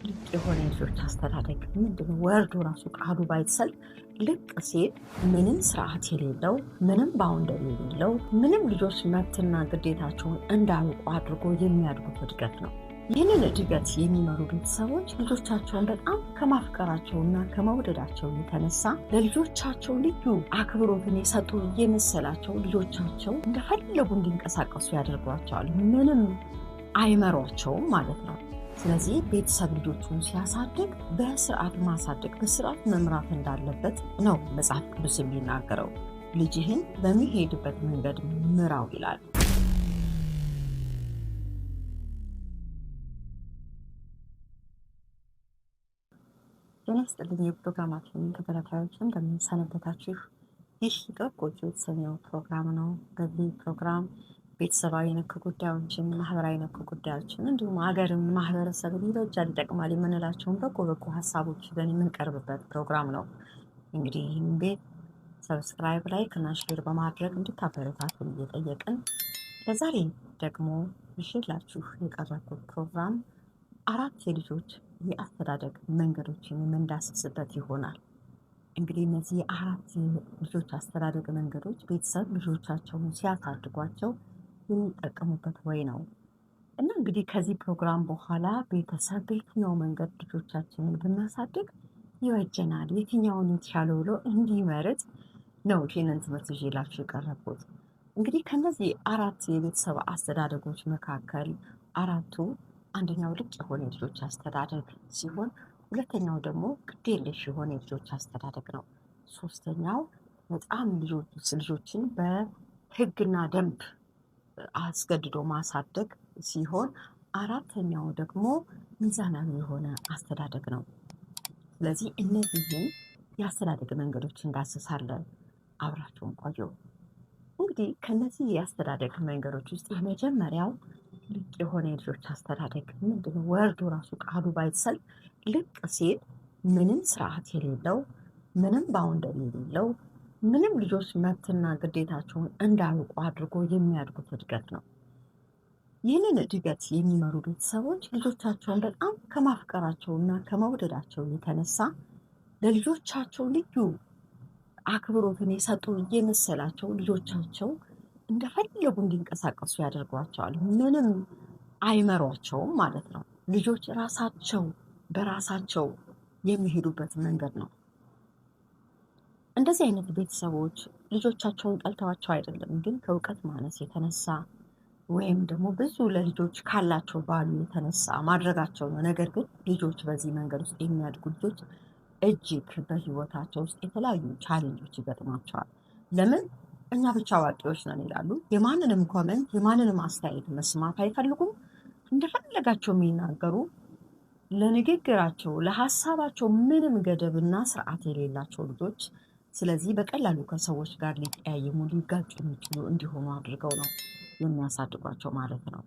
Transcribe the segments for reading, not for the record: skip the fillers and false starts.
ልቅ የሆነ የልጆች አስተዳደግ ምንድነው? ወርዱ ራሱ ቃሉ ባይሰል ልቅ ሲል ምንም ስርዓት የሌለው ምንም ባውንደሪ የሌለው ምንም ልጆች መብትና ግዴታቸውን እንዳያውቁ አድርጎ የሚያድጉት እድገት ነው። ይህንን እድገት የሚመሩ ቤተሰቦች ልጆቻቸውን በጣም ከማፍቀራቸውና ከመውደዳቸው የተነሳ ለልጆቻቸው ልዩ አክብሮትን የሰጡ የመሰላቸው ልጆቻቸው እንደፈለጉ እንዲንቀሳቀሱ ያደርጓቸዋል። ምንም አይመሯቸውም ማለት ነው። ስለዚህ ቤተሰብ ልጆቹን ሲያሳድግ በስርዓት ማሳደግ በስርዓት መምራት እንዳለበት ነው መጽሐፍ ቅዱስ የሚናገረው። ልጅህን በሚሄድበት መንገድ ምራው ይላል። ጤና ይስጥልኝ የፕሮግራማችን ተከታታዮች፣ እንደምን ሰነበታችሁ? ይህ ጥበብ ጎጆ የተሰኘው ፕሮግራም ነው። በዚህ ፕሮግራም ቤተሰባዊ ነክ ጉዳዮችን፣ ማህበራዊ ነክ ጉዳዮችን እንዲሁም ሀገርን፣ ማህበረሰብን ይበጃል ይጠቅማል የምንላቸውን በጎ ሀሳቦች ይዘን የምንቀርብበት ፕሮግራም ነው። እንግዲህ ይህን ቤት ሰብስክራይብ፣ ላይክ እና ሼር በማድረግ እንድታበረታቱን እየጠየቅን ለዛሬ ደግሞ ይዤላችሁ የቀረብኩት ፕሮግራም 4 የልጆች የአስተዳደግ መንገዶችን የምንዳስስበት ይሆናል። እንግዲህ እነዚህ 4 ልጆች አስተዳደግ መንገዶች ቤተሰብ ልጆቻቸውን ሲያሳድጓቸው የሚጠቀሙበት ወይ ነው እና እንግዲህ ከዚህ ፕሮግራም በኋላ ቤተሰብ በየትኛው መንገድ ልጆቻችንን ብናሳድግ ይበጀናል፣ የትኛውን የተሻለ ብሎ እንዲመርጥ ነው ይህንን ትምህርት ይዤላችሁ የቀረብኩት። እንግዲህ ከነዚህ 4 የቤተሰብ አስተዳደጎች መካከል 4ቱ አንደኛው ልቅ የሆነ የልጆች አስተዳደግ ሲሆን፣ ሁለተኛው ደግሞ ግዴለሽ የሆነ የልጆች አስተዳደግ ነው። ሶስተኛው በጣም ልጆችን በሕግና ደንብ አስገድዶ ማሳደግ ሲሆን፣ አራተኛው ደግሞ ሚዛናዊ የሆነ አስተዳደግ ነው። ስለዚህ እነዚህን የአስተዳደግ መንገዶች እንዳስሳለን። አብራችሁን ቆዩ። እንግዲህ ከነዚህ የአስተዳደግ መንገዶች ውስጥ የመጀመሪያው ልቅ የሆነ የልጆች አስተዳደግ ምንድነው? ወርዱ ራሱ ቃሉ ባይሰል ልቅ ሲል ምንም ስርዓት የሌለው ምንም ባውንደሪ የሌለው ምንም ልጆች መብትና ግዴታቸውን እንዳያውቁ አድርጎ የሚያድጉት እድገት ነው። ይህንን እድገት የሚመሩ ቤተሰቦች ልጆቻቸውን በጣም ከማፍቀራቸውና ከመውደዳቸው የተነሳ ለልጆቻቸው ልዩ አክብሮትን የሰጡ የመሰላቸው ልጆቻቸው እንደፈለጉ እንዲንቀሳቀሱ ያደርጓቸዋል። ምንም አይመሯቸውም ማለት ነው። ልጆች ራሳቸው በራሳቸው የሚሄዱበት መንገድ ነው። እንደዚህ አይነት ቤተሰቦች ልጆቻቸውን ጠልተዋቸው አይደለም፣ ግን ከእውቀት ማነስ የተነሳ ወይም ደግሞ ብዙ ለልጆች ካላቸው ባሉ የተነሳ ማድረጋቸው ነው። ነገር ግን ልጆች በዚህ መንገድ ውስጥ የሚያድጉ ልጆች እጅግ በህይወታቸው ውስጥ የተለያዩ ቻሌንጆች ይገጥሟቸዋል። ለምን? እኛ ብቻ አዋቂዎች ነን ይላሉ። የማንንም ኮመንት የማንንም አስተያየት መስማት አይፈልጉም። እንደፈለጋቸው የሚናገሩ፣ ለንግግራቸው ለሀሳባቸው ምንም ገደብና ስርዓት የሌላቸው ልጆች። ስለዚህ በቀላሉ ከሰዎች ጋር ሊቀያየሙ ሊጋጩ የሚችሉ እንዲሆኑ አድርገው ነው የሚያሳድጓቸው ማለት ነው።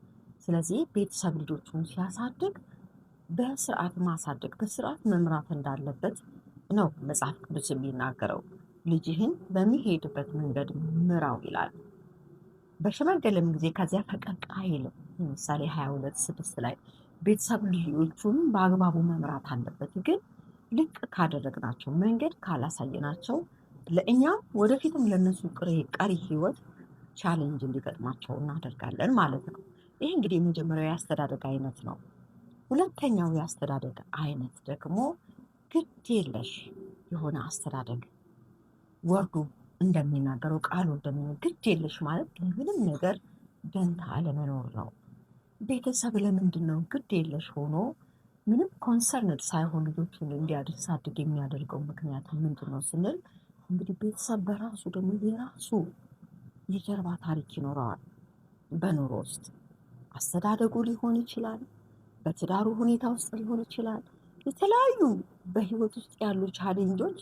ስለዚህ ቤተሰብ ልጆቹን ሲያሳድግ በስርዓት ማሳደግ በስርዓት መምራት እንዳለበት ነው መጽሐፍ ቅዱስ የሚናገረው። ልጅህን በሚሄድበት መንገድ ምራው ይላል። በሸመገለም ጊዜ ከዚያ ፈቀቅ አይልም። ምሳሌ 22:6 ላይ ቤተሰብ ልጆቹን በአግባቡ መምራት አለበት። ግን ልቅ ካደረግናቸው መንገድ ካላሳየናቸው ለእኛም ወደፊትም ለነሱ ቀሪ ህይወት ቻሌንጅ እንዲገጥማቸው እናደርጋለን ማለት ነው። ይህ እንግዲህ የመጀመሪያው የአስተዳደግ አይነት ነው። ሁለተኛው የአስተዳደግ አይነት ደግሞ ግድ የለሽ የሆነ አስተዳደግ። ወርዱ እንደሚናገረው ቃሉ እንደሚናገረው ግድ የለሽ ማለት ምንም ነገር ደንታ አለመኖር ነው። ቤተሰብ ለምንድን ነው ግድ የለሽ ሆኖ ምንም ኮንሰርንድ ሳይሆን ልጆቹን እንዲያሳድግ የሚያደርገው ምክንያት ምንድን ነው ስንል፣ እንግዲህ ቤተሰብ በራሱ ደግሞ የራሱ የጀርባ ታሪክ ይኖረዋል። በኑሮ ውስጥ አስተዳደጉ ሊሆን ይችላል፣ በትዳሩ ሁኔታ ውስጥ ሊሆን ይችላል። የተለያዩ በህይወት ውስጥ ያሉ ቻሌንጆች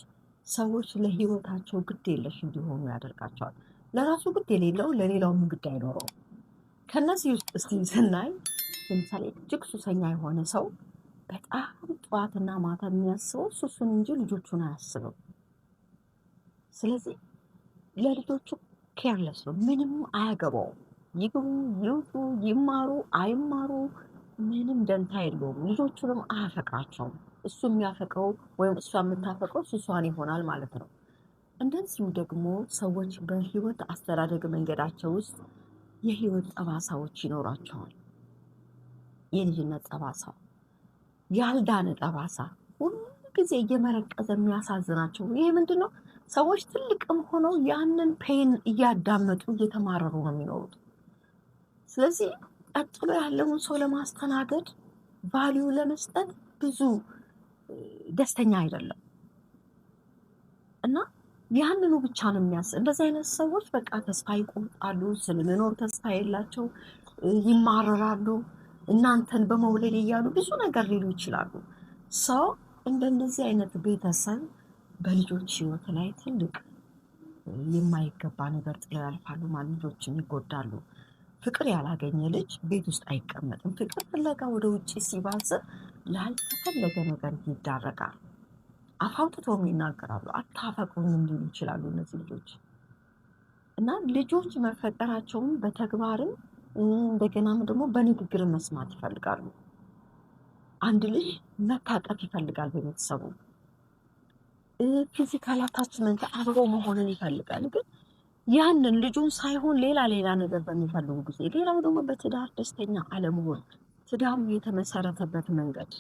ሰዎች ለህይወታቸው ግድ የለሽ እንዲሆኑ ያደርጋቸዋል። ለራሱ ግድ የሌለው ለሌላውም ግድ አይኖረውም። ከነዚህ ውስጥ እስቲ ስናይ፣ ለምሳሌ እጅግ ሱሰኛ የሆነ ሰው በጣም ጠዋትና ማታ የሚያስበው ሱሱን እንጂ ልጆቹን አያስብም። ስለዚህ ለልጆቹ ኬርለስ ነው፣ ምንም አያገባውም። ይግቡ፣ ይውጡ፣ ይማሩ አይማሩ ምንም ደንታ የለውም። ልጆቹንም አያፈቅራቸውም። እሱ የሚያፈቅረው ወይም እሷ የምታፈቅረው እሷን ይሆናል ማለት ነው። እንደዚሁ ደግሞ ሰዎች በህይወት አስተዳደግ መንገዳቸው ውስጥ የህይወት ጠባሳዎች ይኖራቸዋል። የልጅነት ጠባሳ፣ ያልዳነ ጠባሳ ሁሉ ጊዜ እየመረቀዘ የሚያሳዝናቸው ይሄ ምንድን ነው? ሰዎች ትልቅም ሆነው ያንን ፔን እያዳመጡ እየተማረሩ ነው የሚኖሩት። ስለዚህ ቀጥሎ ያለውን ሰው ለማስተናገድ ቫሊዩ ለመስጠት ብዙ ደስተኛ አይደለም እና ያንኑ ብቻ ነው እንደዚህ አይነት ሰዎች በቃ ተስፋ ይቆርጣሉ። ስለመኖር ተስፋ የላቸው፣ ይማረራሉ። እናንተን በመውለድ እያሉ ብዙ ነገር ሊሉ ይችላሉ። ሰው እንደነዚህ አይነት ቤተሰብ በልጆች ህይወት ላይ ትልቅ የማይገባ ነገር ጥለው ያልፋሉ። ልጆችም ይጎዳሉ። ፍቅር ያላገኘ ልጅ ቤት ውስጥ አይቀመጥም። ፍቅር ፍለጋ ወደ ውጭ ሲባዝር ላልተፈለገ ነገር ይዳረጋል። አፍ አውጥተውም ይናገራሉ። አታፈቅሩኝም ሊሉ ይችላሉ እነዚህ ልጆች እና ልጆች መፈጠራቸውን በተግባርም እንደገናም ደግሞ በንግግር መስማት ይፈልጋሉ። አንድ ልጅ መታቀፍ ይፈልጋል። በቤተሰቡ ፊዚካል አታችመንት አብሮ መሆንን ይፈልጋል። ግን ያንን ልጁን ሳይሆን ሌላ ነገር በሚፈልጉ ጊዜ፣ ሌላው ደግሞ በትዳር ደስተኛ አለመሆን፣ ትዳሩ የተመሰረተበት መንገድ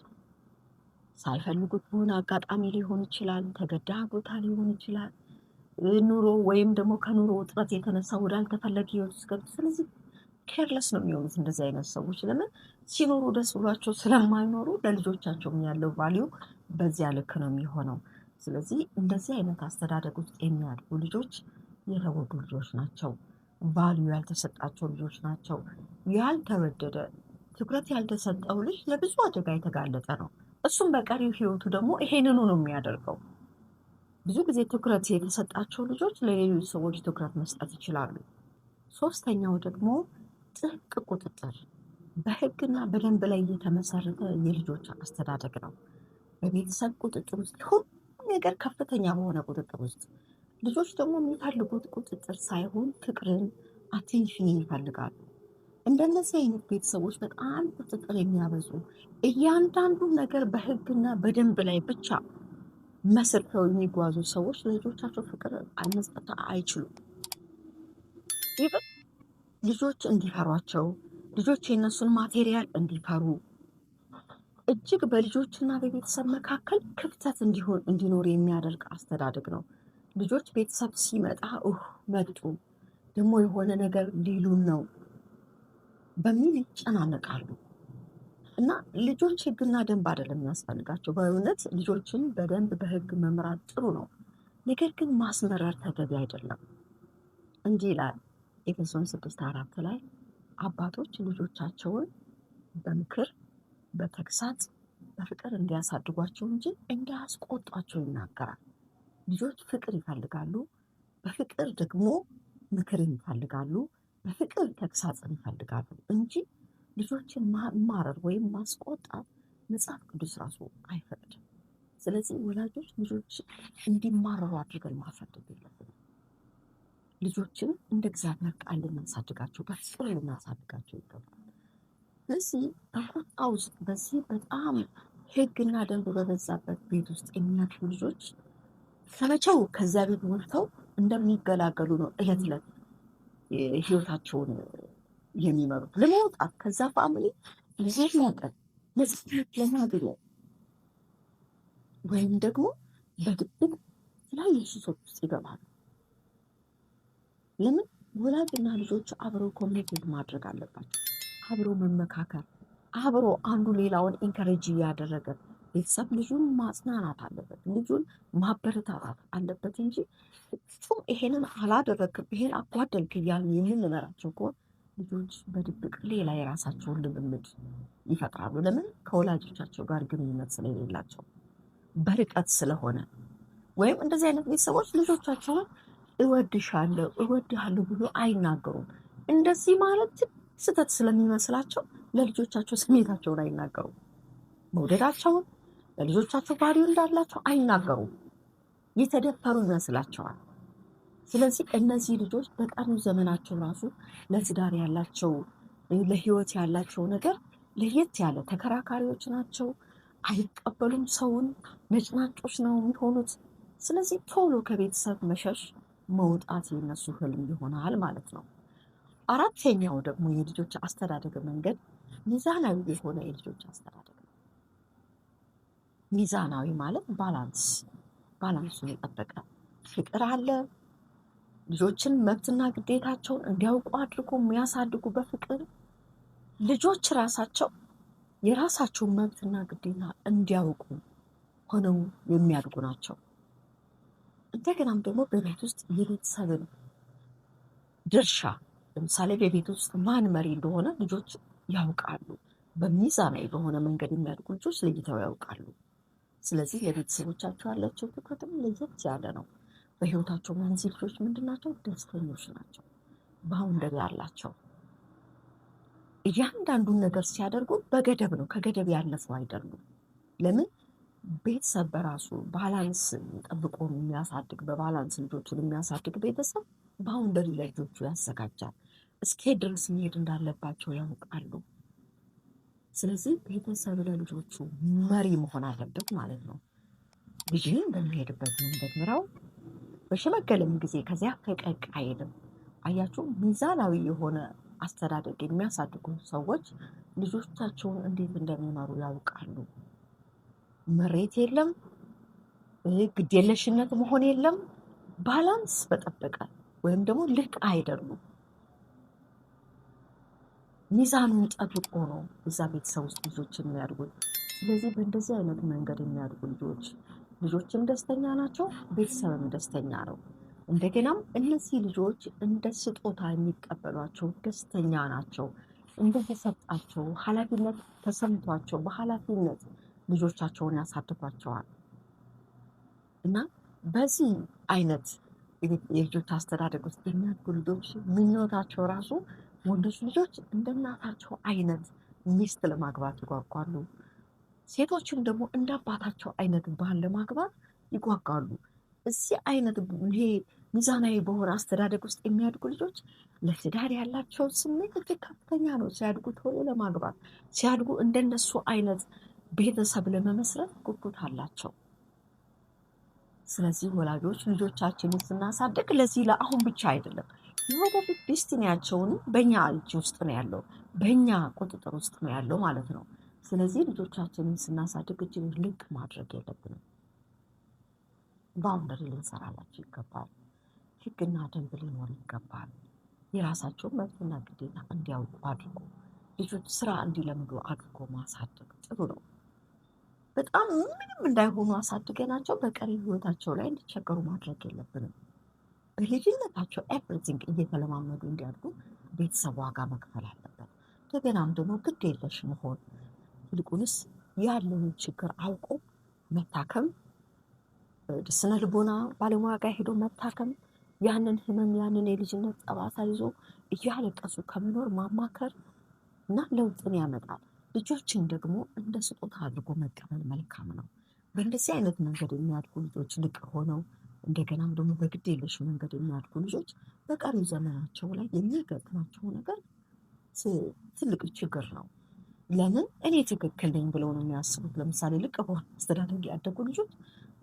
ሳይፈልጉት በሆነ አጋጣሚ ሊሆን ይችላል፣ ተገዳ ቦታ ሊሆን ይችላል፣ ኑሮ ወይም ደግሞ ከኑሮ ውጥረት የተነሳ ወዳልተፈለገ ህይወት ውስጥ ገብቶ፣ ስለዚህ ኬርለስ ነው የሚሆኑት እንደዚህ አይነት ሰዎች። ለምን ሲኖሩ ደስ ብሏቸው ስለማይኖሩ ለልጆቻቸውም ያለው ቫሊዩ በዚያ ልክ ነው የሚሆነው። ስለዚህ እንደዚህ አይነት አስተዳደግ ውስጥ የሚያድጉ ልጆች የተጎዱ ልጆች ናቸው። ቫሊዩ ያልተሰጣቸው ልጆች ናቸው። ያልተወደደ ትኩረት ያልተሰጠው ልጅ ለብዙ አደጋ የተጋለጠ ነው። እሱም በቀሪው ህይወቱ ደግሞ ይሄንኑ ነው የሚያደርገው። ብዙ ጊዜ ትኩረት የተሰጣቸው ልጆች ለሌሎች ሰዎች ትኩረት መስጠት ይችላሉ። ሶስተኛው ደግሞ ጥብቅ ቁጥጥር፣ በህግና በደንብ ላይ የተመሰረተ የልጆች አስተዳደግ ነው። በቤተሰብ ቁጥጥር ውስጥ ሁሉ ነገር ከፍተኛ በሆነ ቁጥጥር ውስጥ ልጆች ደግሞ የሚፈልጉት ቁጥጥር ሳይሆን ፍቅርን፣ አቴንሽንን ይፈልጋሉ። እንደነዚህ አይነት ቤተሰቦች በጣም ቁጥጥር የሚያበዙ እያንዳንዱ ነገር በህግና በደንብ ላይ ብቻ መስርተው የሚጓዙ ሰዎች ለልጆቻቸው ፍቅር መስጠት አይችሉም። ይብን ልጆች እንዲፈሯቸው፣ ልጆች የእነሱን ማቴሪያል እንዲፈሩ፣ እጅግ በልጆችና በቤተሰብ መካከል ክፍተት እንዲኖር የሚያደርግ አስተዳደግ ነው። ልጆች ቤተሰብ ሲመጣ መጡ ደግሞ የሆነ ነገር ሊሉን ነው በሚል ይጨናነቃሉ። እና ልጆች ህግና ደንብ አይደለም የሚያስፈልጋቸው። በእውነት ልጆችን በደንብ በህግ መምራት ጥሩ ነው። ነገር ግን ማስመረር ተገቢ አይደለም። እንዲህ ይላል ኤፌሶን 6:4 ላይ አባቶች ልጆቻቸውን በምክር በተግሳጽ በፍቅር እንዲያሳድጓቸው እንጂ እንዳያስቆጧቸው ይናገራል። ልጆች ፍቅር ይፈልጋሉ፣ በፍቅር ደግሞ ምክርን ይፈልጋሉ፣ በፍቅር ተግሳጽን ይፈልጋሉ እንጂ ልጆችን ማረር ወይም ማስቆጣት መጽሐፍ ቅዱስ ራሱ አይፈቅድም። ስለዚህ ወላጆች ልጆች እንዲማረሩ አድርገን ማሳደግ የለብንም። ልጆችን እንደ እግዚአብሔር ቃል ልናሳድጋቸው፣ በፍቅር ልናሳድጋቸው ይገባል። ስለዚህ በቁጣ ውስጥ በዚህ በጣም ህግና ደንብ በበዛበት ቤት ውስጥ የሚያድጉ ልጆች ከመቼው ከዚያ ቤት ወጥተው እንደሚገላገሉ ነው እለት ዕለት ህይወታቸውን የሚመሩት። ለመውጣት ከዛ ፋሚሊ ልጆች ማውጣት ነፃነት ለማግኘት ወይም ደግሞ በድብቅ የተለያዩ ሱሶች ውስጥ ይገባሉ። ለምን? ወላጅና ልጆች አብረው ኮሚኒኬት ማድረግ አለባቸው። አብረው መመካከር፣ አብሮ አንዱ ሌላውን ኢንከሬጅ እያደረገ ቤተሰብ ልጁን ማጽናናት አለበት፣ ልጁን ማበረታታት አለበት እንጂ ፍጹም ይሄንን አላደረግክም ይሄን አጓደልክ እያልን የምንመራቸው ከሆነ ልጆች በድብቅ ሌላ የራሳቸውን ልምምድ ይፈጥራሉ። ለምን? ከወላጆቻቸው ጋር ግንኙነት ስለሌላቸው በርቀት ስለሆነ። ወይም እንደዚህ አይነት ቤተሰቦች ልጆቻቸውን እወድሃለሁ ብሎ አይናገሩም። እንደዚህ ማለት ስህተት ስለሚመስላቸው ለልጆቻቸው ስሜታቸውን አይናገሩም። መውደዳቸውን ለልጆቻቸው ቫልዩ እንዳላቸው አይናገሩም። የተደፈሩ ይመስላቸዋል። ስለዚህ እነዚህ ልጆች በቀኑ ዘመናቸው ራሱ ለትዳር ያላቸው ለህይወት ያላቸው ነገር ለየት ያለ ተከራካሪዎች ናቸው። አይቀበሉም ሰውን፣ ነጭናጮች ነው የሚሆኑት። ስለዚህ ቶሎ ከቤተሰብ መሸሽ መውጣት የነሱ ህልም ይሆናል ማለት ነው። አራተኛው ደግሞ የልጆች አስተዳደግ መንገድ ሚዛናዊ የሆነ የልጆች አስተዳደግ ነው። ሚዛናዊ ማለት ባላንሱን የጠበቀ ፍቅር አለ። ልጆችን መብትና ግዴታቸውን እንዲያውቁ አድርጎ የሚያሳድጉ በፍቅር ልጆች ራሳቸው የራሳቸውን መብትና ግዴታ እንዲያውቁ ሆነው የሚያድጉ ናቸው። እንደገናም ደግሞ በቤት ውስጥ የቤተሰብን ድርሻ ለምሳሌ በቤት ውስጥ ማን መሪ እንደሆነ ልጆች ያውቃሉ። በሚዛናዊ በሆነ መንገድ የሚያድጉ ልጆች ለይተው ያውቃሉ። ስለዚህ ለቤተሰቦቻቸው ያላቸው ትኩረትም ለየት ያለ ነው። በህይወታቸው እነዚህ ልጆች ምንድን ናቸው? ደስተኞች ናቸው። ባውንደሪ አላቸው። እያንዳንዱን ነገር ሲያደርጉ በገደብ ነው፣ ከገደብ ያለፉ አይደሉም። ለምን? ቤተሰብ በራሱ ባላንስ ጠብቆ የሚያሳድግ በባላንስ ልጆቹን የሚያሳድግ ቤተሰብ ባውንደሪ ለልጆቹ ያዘጋጃል። እስከ ድረስ መሄድ እንዳለባቸው ያውቃሉ። ስለዚህ ቤተሰብ ለልጆቹ መሪ መሆን አለበት ማለት ነው። ልጅን በሚሄድበት መንገድ ምራው። በሸመገለም ጊዜ ከዚያ ፈቀቅ አይልም። አያችሁ፣ ሚዛናዊ የሆነ አስተዳደግ የሚያሳድጉ ሰዎች ልጆቻቸውን እንዴት እንደሚመሩ ያውቃሉ። መሬት የለም፣ ግዴለሽነት መሆን የለም። ባላንስ በጠበቀ ወይም ደግሞ ልቅ አይደሉም። ሚዛኑን ጠብቆ ነው እዛ ቤተሰብ ውስጥ ልጆች የሚያድጉት። ስለዚህ በእንደዚህ አይነት መንገድ የሚያድጉ ልጆችም ደስተኛ ናቸው፣ ቤተሰብም ደስተኛ ነው። እንደገናም እነዚህ ልጆች እንደ ስጦታ የሚቀበሏቸው ደስተኛ ናቸው። እንደተሰጣቸው ኃላፊነት ተሰምቷቸው በኃላፊነት ልጆቻቸውን ያሳድጓቸዋል። እና በዚህ አይነት የልጆች አስተዳደግ ውስጥ የሚያድጉ ልጆች ምኞታቸው ራሱ ወንዶች ልጆች እንደ እናታቸው አይነት ሚስት ለማግባት ይጓጓሉ። ሴቶችም ደግሞ እንደ አባታቸው አይነት ባል ለማግባት ይጓጓሉ። እዚህ አይነት ይሄ ሚዛናዊ በሆነ አስተዳደግ ውስጥ የሚያድጉ ልጆች ለትዳር ያላቸው ስሜት እጅግ ከፍተኛ ነው። ሲያድጉ ቶሎ ለማግባት ሲያድጉ እንደነሱ አይነት ቤተሰብ ለመመስረት ጉጉት አላቸው። ስለዚህ ወላጆች ልጆቻችንን ስናሳድግ ለዚህ ለአሁን ብቻ አይደለም፣ የወደፊት ዴስቲኒያቸውን በእኛ እጅ ውስጥ ነው ያለው፣ በእኛ ቁጥጥር ውስጥ ነው ያለው ማለት ነው። ስለዚህ ልጆቻችንን ስናሳድግ እጅግ ልቅ ማድረግ የለብንም። ባውንደሪ ልንሰራላቸው ይገባል። ሕግና ደንብ ሊኖር ይገባል። የራሳቸውን መብትና ግዴታ እንዲያውቁ አድርጎ ልጆች ስራ እንዲለምዱ አድርጎ ማሳደግ ጥሩ ነው። በጣም ምንም እንዳይሆኑ አሳድገናቸው በቀሪ ህይወታቸው ላይ እንዲቸገሩ ማድረግ የለብንም። በልጅነታቸው ኤቭሪቲንግ እየተለማመዱ እንዲያድጉ ቤተሰብ ዋጋ መክፈል አለበት። እንደገናም ደግሞ ግድ የለሽ መሆን፣ ይልቁንስ ያለውን ችግር አውቆ መታከም፣ ስነ ልቦና ባለሙያ ጋር ሄዶ መታከም፣ ያንን ህመም ያንን የልጅነት ጠባሳ ይዞ እያለቀሱ ከመኖር ማማከር እና ለውጥን ያመጣል። ልጆችን ደግሞ እንደ ስጦታ አድርጎ መቀበል መልካም ነው። በእንደዚህ አይነት መንገድ የሚያድጉ ልጆች ልቅ ሆነው እንደገናም ደግሞ በግድ የለሽ መንገድ የሚያድጉ ልጆች በቀሪው ዘመናቸው ላይ የሚገጥማቸው ነገር ትልቅ ችግር ነው። ለምን? እኔ ትክክል ነኝ ብለው ነው የሚያስቡት። ለምሳሌ ልቅ በሆነ አስተዳደግ ያደጉ ልጆች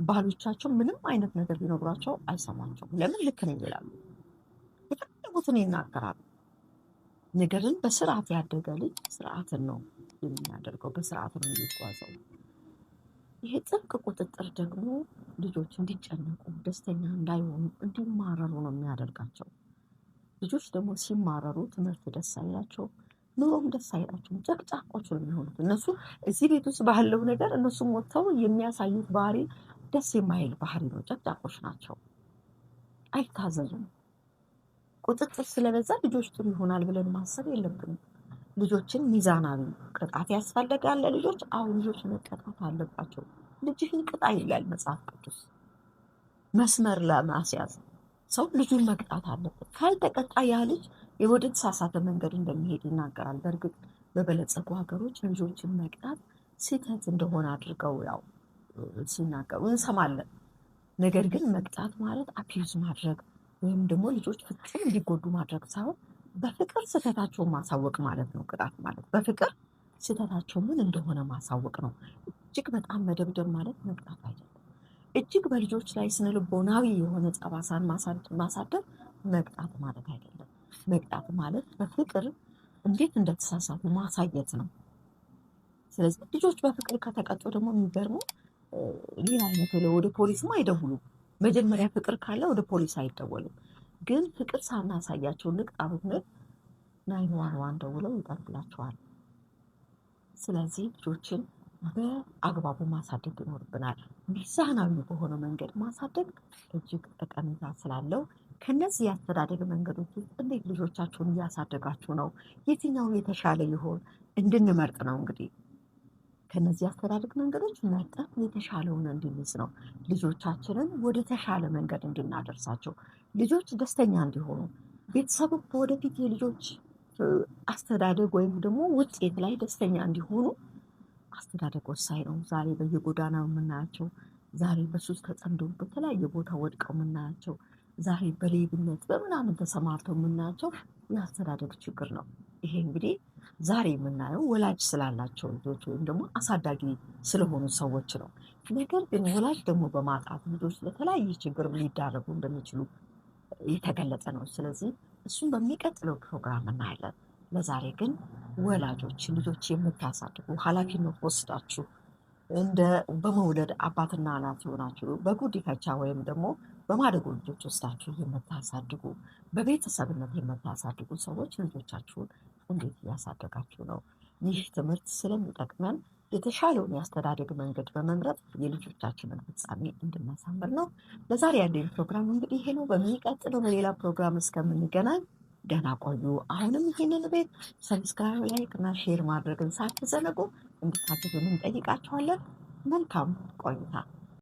ባሎቻቸው ምንም አይነት ነገር ቢነግሯቸው አይሰማቸውም። ለምን? ልክ ነኝ ይላሉ፣ የፈለጉትን ይናገራሉ። ነገርን በስርዓት ያደገ ልጅ ስርዓትን ነው የሚያደርገው፣ በስርዓት ነው የሚጓዘው። ይሄ ጥብቅ ቁጥጥር ደግሞ ልጆች እንዲጨነቁ፣ ደስተኛ እንዳይሆኑ፣ እንዲማረሩ ነው የሚያደርጋቸው። ልጆች ደግሞ ሲማረሩ ትምህርት ደስ አይላቸው፣ ኑሮም ደስ አይላቸውም። ጨቅጫቆች ነው የሚሆኑት። እነሱ እዚህ ቤት ውስጥ ባለው ነገር እነሱም ወጥተው የሚያሳዩት ባህሪ ደስ የማይል ባህሪ ነው። ጨቅጫቆች ናቸው፣ አይታዘዙም። ቁጥጥር ስለበዛ ልጆች ጥሩ ይሆናል ብለን ማሰብ የለብንም። ልጆችን ሚዛናዊ ቅጣት ያስፈልጋል። ልጆች አሁን ልጆች መቀጣት አለባቸው። ልጅህን ቅጣ ይላል መጽሐፍ ቅዱስ። መስመር ለማስያዝ ሰው ልጁን መቅጣት አለበት። ካልተቀጣ ያ ልጅ ወደ ተሳሳተ መንገድ እንደሚሄድ ይናገራል። በእርግጥ በበለጸጉ ሀገሮች ልጆችን መቅጣት ስህተት እንደሆነ አድርገው ያው ሲናገሩ እንሰማለን። ነገር ግን መቅጣት ማለት አቢዩዝ ማድረግ ወይም ደግሞ ልጆች ፍጹም እንዲጎዱ ማድረግ ሳይሆን በፍቅር ስህተታቸውን ማሳወቅ ማለት ነው። ቅጣት ማለት በፍቅር ስህተታቸው ምን እንደሆነ ማሳወቅ ነው። እጅግ በጣም መደብደብ ማለት መቅጣት አይደለም። እጅግ በልጆች ላይ ስነልቦናዊ የሆነ ጠባሳን ማሳደር መቅጣት ማለት አይደለም። መቅጣት ማለት በፍቅር እንዴት እንደተሳሳቱ ማሳየት ነው። ስለዚህ ልጆች በፍቅር ከተቀጡ ደግሞ የሚገርመው ሌላ አይነት ወደ ፖሊስም አይደውሉም። መጀመሪያ ፍቅር ካለ ወደ ፖሊስ አይደወሉም። ግን ፍቅር ሳናሳያቸው ንቅጣ ብንል 911 ደውለው ይጠርላቸዋል። ስለዚህ ልጆችን በአግባቡ ማሳደግ ይኖርብናል። ሚዛናዊ በሆነ መንገድ ማሳደግ እጅግ ጠቀሜታ ስላለው ከነዚህ የአስተዳደግ መንገዶች ውስጥ እንዴት ልጆቻችሁን እያሳደጋችሁ ነው? የትኛው የተሻለ ይሆን እንድንመርጥ ነው። እንግዲህ ከነዚህ አስተዳደግ መንገዶች መርጠን የተሻለውን እንድንይዝ ነው። ልጆቻችንን ወደ ተሻለ መንገድ እንድናደርሳቸው፣ ልጆች ደስተኛ እንዲሆኑ፣ ቤተሰብ ወደፊት የልጆች አስተዳደግ ወይም ደግሞ ውጤት ላይ ደስተኛ እንዲሆኑ አስተዳደግ ወሳኝ ነው። ዛሬ በየጎዳናው የምናያቸው፣ ዛሬ በሱስ ተጠምደው በተለያየ ቦታ ወድቀው የምናያቸው፣ ዛሬ በሌብነት በምናምን ተሰማርተው የምናያቸው የአስተዳደግ ችግር ነው። ይሄ እንግዲህ ዛሬ የምናየው ወላጅ ስላላቸው ልጆች ወይም ደግሞ አሳዳጊ ስለሆኑ ሰዎች ነው። ነገር ግን ወላጅ ደግሞ በማጣት ልጆች ለተለያየ ችግር ሊዳረጉ እንደሚችሉ የተገለጸ ነው። ስለዚህ እሱን በሚቀጥለው ፕሮግራም እናያለን። ለዛሬ ግን ወላጆች ልጆች የምታሳድጉ ኃላፊነት ወስዳችሁ እንደ በመውለድ አባትና እናት ሆናችሁ በጉዲፈቻ ወይም ደግሞ በማደጎ ልጆች ወስዳችሁ የምታሳድጉ በቤተሰብነት የምታሳድጉ ሰዎች ልጆቻችሁን እንዴት እያሳደጋችሁ ነው? ይህ ትምህርት ስለሚጠቅመን የተሻለውን የአስተዳደግ መንገድ በመምረጥ የልጆቻችንን ፍጻሜ እንድናሳምር ነው። ለዛሬ ያለኝ ፕሮግራም እንግዲህ ይሄ ነው። በሚቀጥለው በሌላ ፕሮግራም እስከምንገናኝ ደህና ቆዩ። አሁንም ይህንን ቤት ሰብስክራይብ፣ ላይክ እና ሼር ማድረግን ሳትዘነጉ እንድታግዙን እንጠይቃችኋለን። መልካም ቆይታ